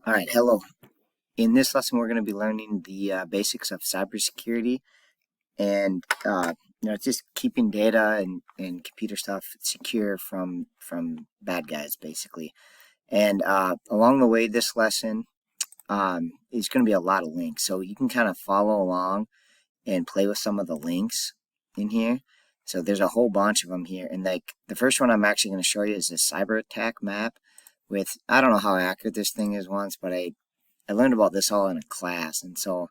All right, hello. In this lesson, we're going to be learning the basics of cybersecurity and it's just keeping data and computer stuff secure from bad guys, basically. And along the way, this lesson is going to be a lot of links, so you can kind of follow along and play with some of the links in here. So there's a whole bunch of them here, and like the first one I'm actually going to show you is a cyber attack map. With I don't know how accurate this thing is once, but I learned about this all in a class, and so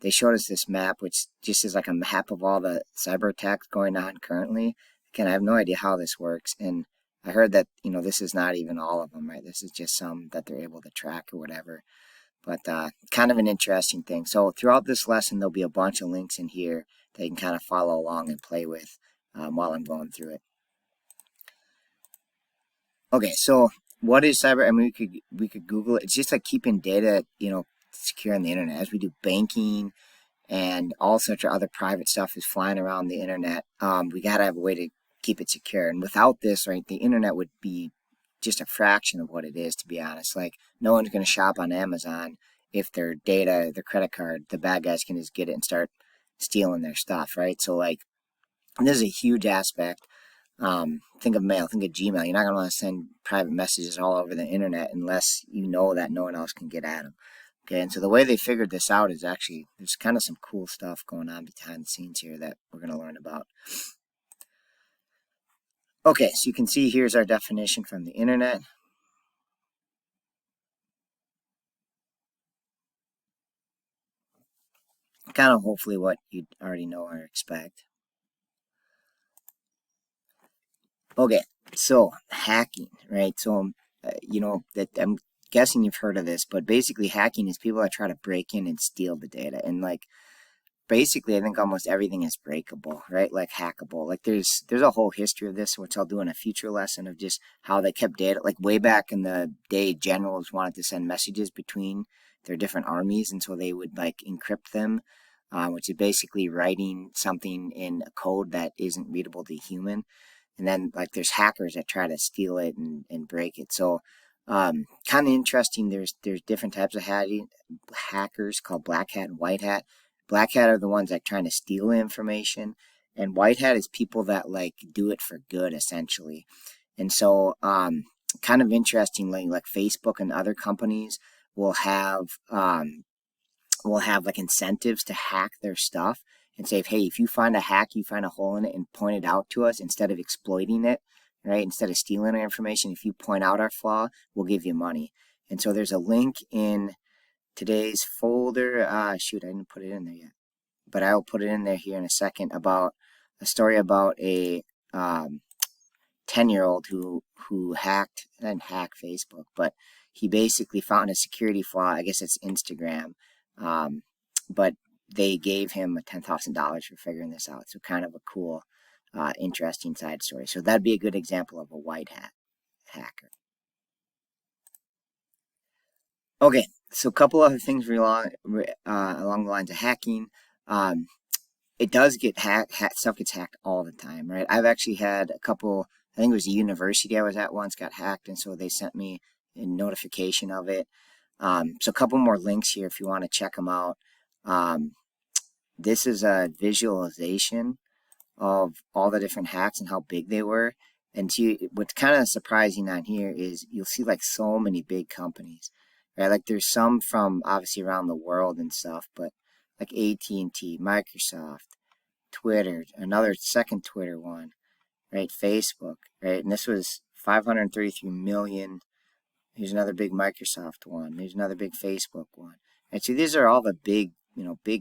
they showed us this map, which just is like a map of all the cyber attacks going on currently. Again, I have no idea how this works, and I heard that this is not even all of them, right? This is just some that they're able to track or whatever. But kind of an interesting thing. So throughout this lesson, there'll be a bunch of links in here that you can kind of follow along and play with while I'm going through it. Okay, so what is cyber? I mean, we could Google it. It's just like keeping data, secure on the internet. As we do banking and all sorts of other private stuff is flying around the internet. We gotta have a way to keep it secure. And without this, right, the internet would be just a fraction of what it is. To be honest, like no one's gonna shop on Amazon if their data, their credit card, the bad guys can just get it and start stealing their stuff, right? So like, this is a huge aspect. Think of mail, think of Gmail. You're not going to want to send private messages all over the internet unless you know that no one else can get at them. Okay, and so the way they figured this out is actually, there's kind of some cool stuff going on behind the scenes here that we're going to learn about. Okay, so you can see here's our definition from the internet. Kind of hopefully what you already know or expect. Okay, so hacking, right? So, that I'm guessing you've heard of this, but basically hacking is people that try to break in and steal the data. And like, basically, I think almost everything is breakable, right? Like hackable. Like there's a whole history of this, which I'll do in a future lesson of just how they kept data. Like way back in the day, generals wanted to send messages between their different armies, and so they would like encrypt them, which is basically writing something in a code that isn't readable to a human. And then like there's hackers that try to steal it and break it. So kind of interesting. There's different types of hackers called black hat and white hat. Black hat are the ones that trying to steal the information, and white hat is people that like do it for good essentially. And so kind of interestingly, like Facebook and other companies will have like incentives to hack their stuff and say, hey, if you find a hack, you find a hole in it and point it out to us instead of exploiting it, right? Instead of stealing our information, if you point out our flaw, we'll give you money. And so there's a link in today's folder. Shoot, I didn't put it in there yet, but I'll put it in there here in a second about a story about a 10-year-old who didn't hack Facebook, but he basically found a security flaw. I guess it's Instagram, but they gave him $10,000 for figuring this out. So kind of a cool, interesting side story. So that'd be a good example of a white hat hacker. Okay, so a couple other things along the lines of hacking. It does get hacked. Stuff gets hacked all the time, right? I've actually had a couple. I think it was a university I was at once got hacked, and so they sent me a notification of it. So a couple more links here if you want to check them out. This is a visualization of all the different hacks and how big they were. And what's kind of surprising on here is you'll see like so many big companies, right? Like there's some from obviously around the world and stuff, but like AT&T, Microsoft, Twitter, another second Twitter one, right? Facebook, right? And this was 533 million. Here's another big Microsoft one. There's another big Facebook one. And so these are all the big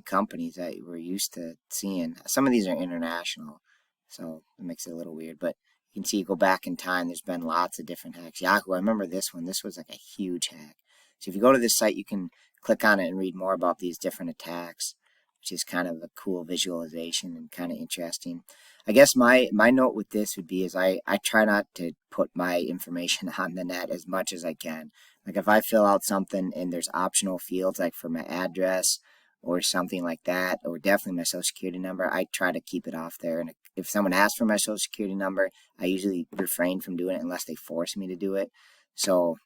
companies that we're used to seeing. Some of these are international, so it makes it a little weird. But you can see, you go back in time, there's been lots of different hacks. Yahoo, I remember this one. This was like a huge hack. So if you go to this site, you can click on it and read more about these different attacks, which is kind of a cool visualization and kind of interesting. I guess my note with this would be is I try not to put my information on the net as much as I can. Like if I fill out something and there's optional fields like for my address or something like that, or definitely my social security number, I try to keep it off there. And if someone asks for my social security number, I usually refrain from doing it unless they force me to do it. So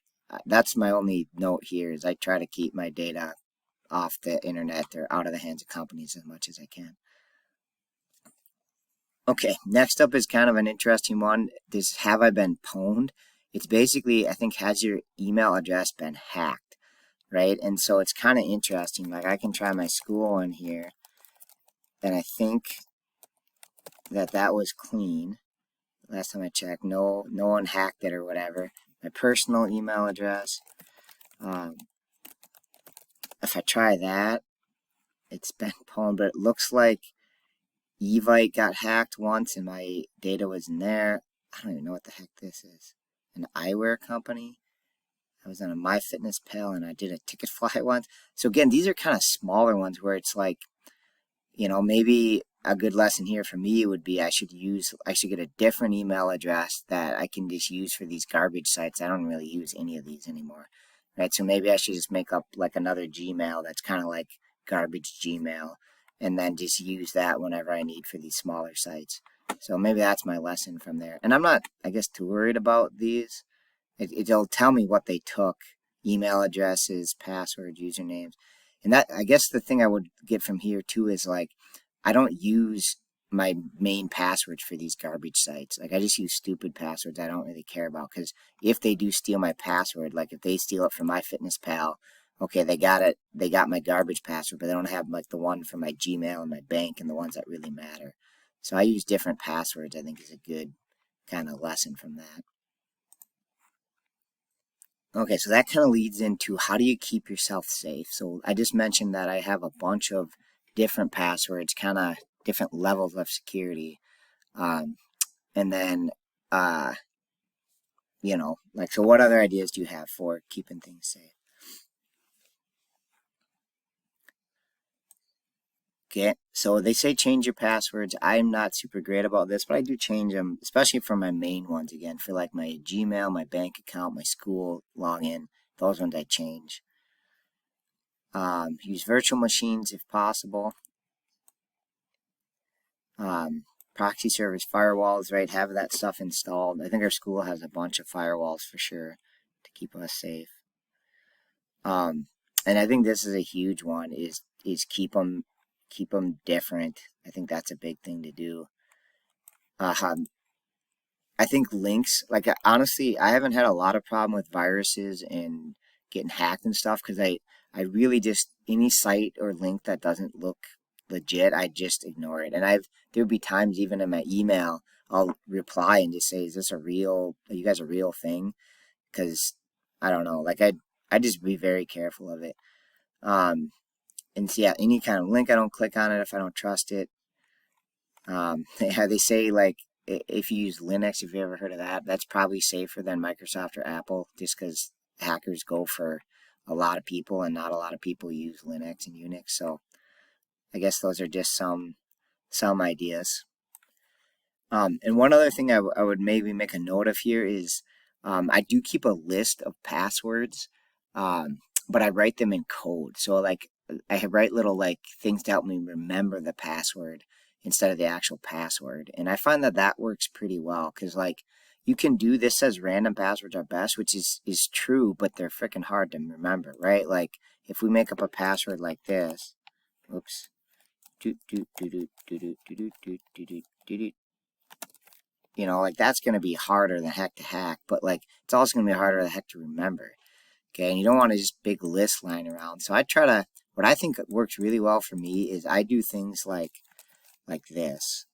that's my only note here is I try to keep my data off the internet or out of the hands of companies as much as I can. Okay, next up is kind of an interesting one. This have I been pwned? It's basically, I think, has your email address been hacked, right? And so it's kind of interesting. Like I can try my school one here, and I think that was clean. Last time I checked, no one hacked it or whatever. My personal email address. If I try that, it's been pwned, but it looks like Evite got hacked once and my data was in there. I don't even know what the heck this is. An eyewear company. I was on a MyFitnessPal and I did a Ticketfly once. So again, these are kind of smaller ones where it's like, maybe a good lesson here for me would be I should get a different email address that I can just use for these garbage sites. I don't really use any of these anymore, right? So maybe I should just make up like another Gmail that's kind of like garbage Gmail, and then just use that whenever I need for these smaller sites. So maybe that's my lesson from there. And I'm not, I guess, too worried about these. It'll tell me what they took, email addresses, passwords, usernames. And that, I guess the thing I would get from here too is like, I don't use my main passwords for these garbage sites. Like I just use stupid passwords I don't really care about, because if they do steal my password, like if they steal it from MyFitnessPal, okay, they got my garbage password, but they don't have like the one for my Gmail and my bank and the ones that really matter. So I use different passwords, I think is a good kind of lesson from that. Okay, so that kind of leads into how do you keep yourself safe? So I just mentioned that I have a bunch of different passwords, kind of different levels of security. And then, so what other ideas do you have for keeping things safe? Okay, so they say change your passwords. I'm not super great about this, but I do change them, especially for my main ones again, for like my Gmail, my bank account, my school login. Those ones I change. Use virtual machines if possible. Proxy service firewalls, right? Have that stuff installed. I think our school has a bunch of firewalls for sure to keep us safe. And I think this is a huge one is keep them different. I think that's a big thing to do. I think links, like honestly, I haven't had a lot of problem with viruses and getting hacked and stuff, because I really just, any site or link that doesn't look legit, I just ignore it. And there'd be times even in my email, I'll reply and just say, is this are you guys a real thing? Because I don't know, like I just be very careful of it. And so yeah, any kind of link, I don't click on it if I don't trust it. They say like, if you use Linux, if you ever heard of that, that's probably safer than Microsoft or Apple, just because hackers go for a lot of people and not a lot of people use Linux and Unix. So I guess those are just some ideas. And one other thing I would maybe make a note of here is I do keep a list of passwords, but I write them in code. So like I write little like things to help me remember the password instead of the actual password. And I find that works pretty well, because like you can do this, says random passwords are best, which is true, but they're freaking hard to remember, right? Like if we make up a password like this, oops, like that's going to be harder than heck to hack, but like it's also going to be harder than heck to remember. Okay, and you don't want to just big list lying around. So I try to, what I think works really well for me is I do things like this.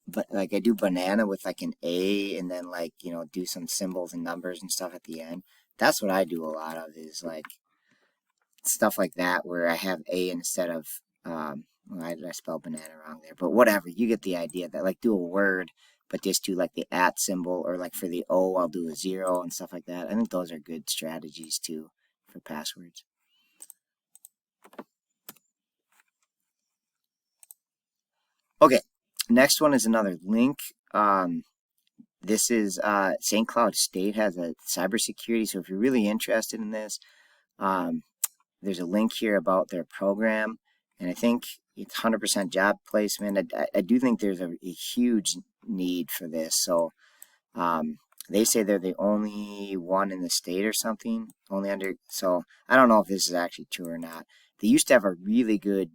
But like I do banana with like an A, and then like, do some symbols and numbers and stuff at the end. That's what I do a lot of, is like stuff like that where I have A instead of, I spelled banana wrong there, but whatever, you get the idea. That like do a word, but just do like the @ symbol, or like for the O, I'll do a 0 and stuff like that. I think those are good strategies too for passwords. Okay, next one is another link. This is St. Cloud State has a cybersecurity. So if you're really interested in this, there's a link here about their program, and I think it's 100% job placement. I do think there's a huge need for this. So They say they're the only one in the state or something, only under, so I don't know if this is actually true or not. They used to have a really good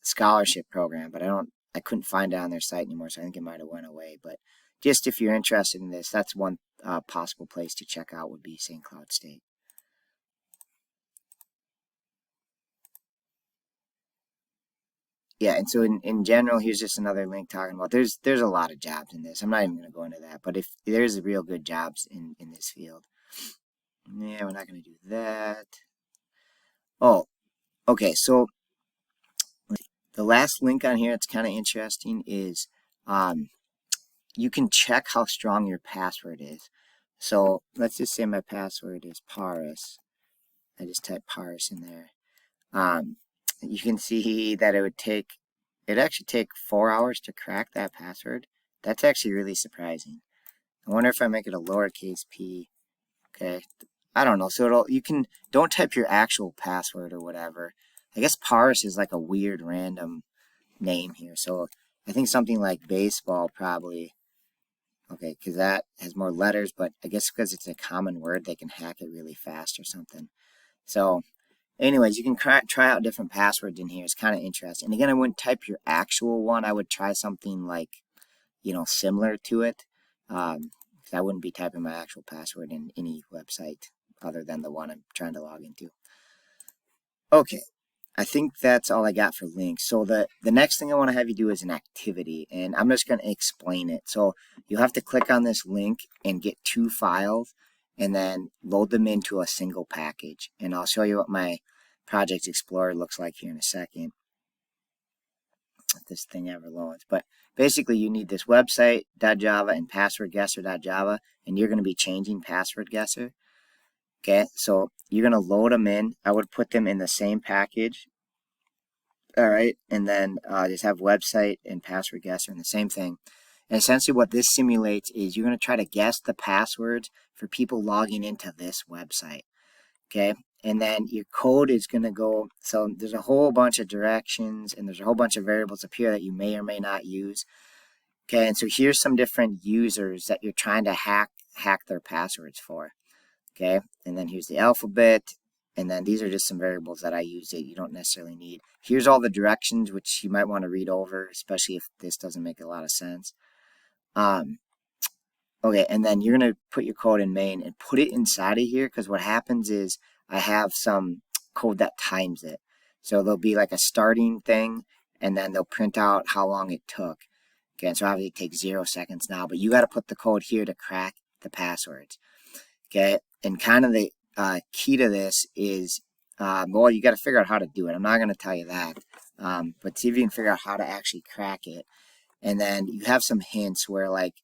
scholarship program, but I couldn't find it on their site anymore, so I think it might have went away. But just if you're interested in this, that's one possible place to check out would be St. Cloud State. Yeah, and so in general, here's just another link talking about there's a lot of jobs in this. I'm not even going to go into that, but if there's real good jobs in this field. Yeah, we're not going to do that. Oh, okay. So the last link on here, it's kind of interesting, is you can check how strong your password is. So let's just say my password is Paris. I just type Paris in there. You can see that it'd actually take 4 hours to crack that password. That's actually really surprising. I wonder if I make it a lowercase p. Okay, I don't know. So don't type your actual password or whatever. I guess Paris is like a weird random name here. So I think something like baseball probably. Okay, because that has more letters, but I guess because it's a common word, they can hack it really fast or something. So anyways, you can try out different passwords in here. It's kind of interesting. And again, I wouldn't type your actual one. I would try something like, similar to it. Because I wouldn't be typing my actual password in any website other than the one I'm trying to log into. Okay, I think that's all I got for links. So the next thing I want to have you do is an activity, and I'm just going to explain it. So you'll have to click on this link and get 2 files, and then load them into a single package. And I'll show you what my Project Explorer looks like here in a second, if this thing ever loads. But basically, you need this website.java and passwordguesser.java, and you're going to be changing password guesser. Okay, so you're going to load them in. I would put them in the same package. All right, and then just have website and password guesser and the same thing. And essentially what this simulates is you're going to try to guess the passwords for people logging into this website. Okay, and then your code is going to go, so there's a whole bunch of directions and there's a whole bunch of variables up here that you may or may not use. Okay, and so here's some different users that you're trying to hack their passwords for. Okay, and then here's the alphabet, and then these are just some variables that I use that you don't necessarily need. Here's all the directions, which you might want to read over, especially if this doesn't make a lot of sense. Okay, and then you're going to put your code in main and put it inside of here, because what happens is I have some code that times it. So there'll be like a starting thing, and then they'll print out how long it took. Okay, so obviously it takes 0 seconds now, but you got to put the code here to crack the passwords. Okay, and kind of the key to this is, well, you got to figure out how to do it. I'm not going to tell you that, but see if you can figure out how to actually crack it. And then you have some hints where, like,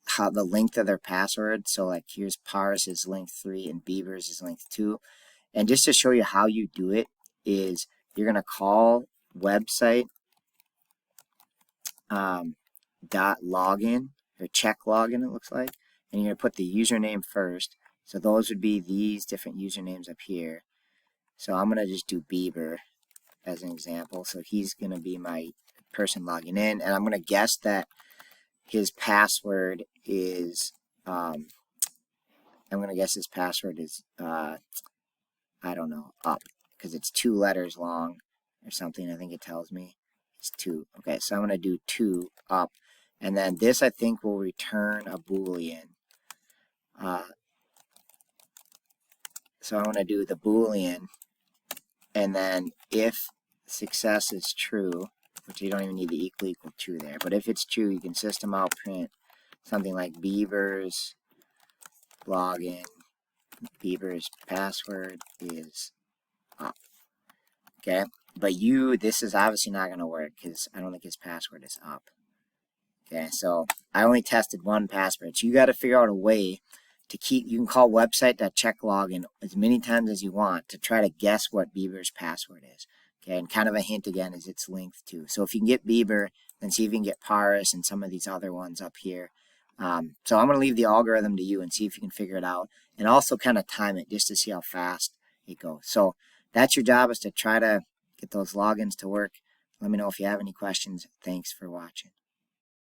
how the length of their password. So, like, here's Paris is length 3 and Beavers is length 2. And just to show you how you do it is you're going to call website dot login or check login, it looks like. And you're going to put the username first. So those would be these different usernames up here. So I'm going to just do Bieber as an example. So he's going to be my person logging in. And I'm going to guess that his password is, I'm going to guess his password is, I don't know, up. Because it's 2 letters long or something, I think it tells me. It's 2. Okay, so I'm going to do 2 up. And then this, I think, will return a Boolean. So I'm going to do the Boolean, and then if success is true, which you don't even need the equal true there, but if it's true, you can system out print something like Beaver's login, Beaver's password is up. Okay, but this is obviously not going to work because I don't think his password is up. Okay, so I only tested 1 password, so you got to figure out a way to you can call website.checklogin as many times as you want to try to guess what Bieber's password is. Okay, and kind of a hint again is it's linked to. So if you can get Bieber, then see if you can get Paris and some of these other ones up here. So I'm going to leave the algorithm to you and see if you can figure it out, and also kind of time it just to see how fast it goes. So that's your job, is to try to get those logins to work. Let me know if you have any questions. Thanks for watching.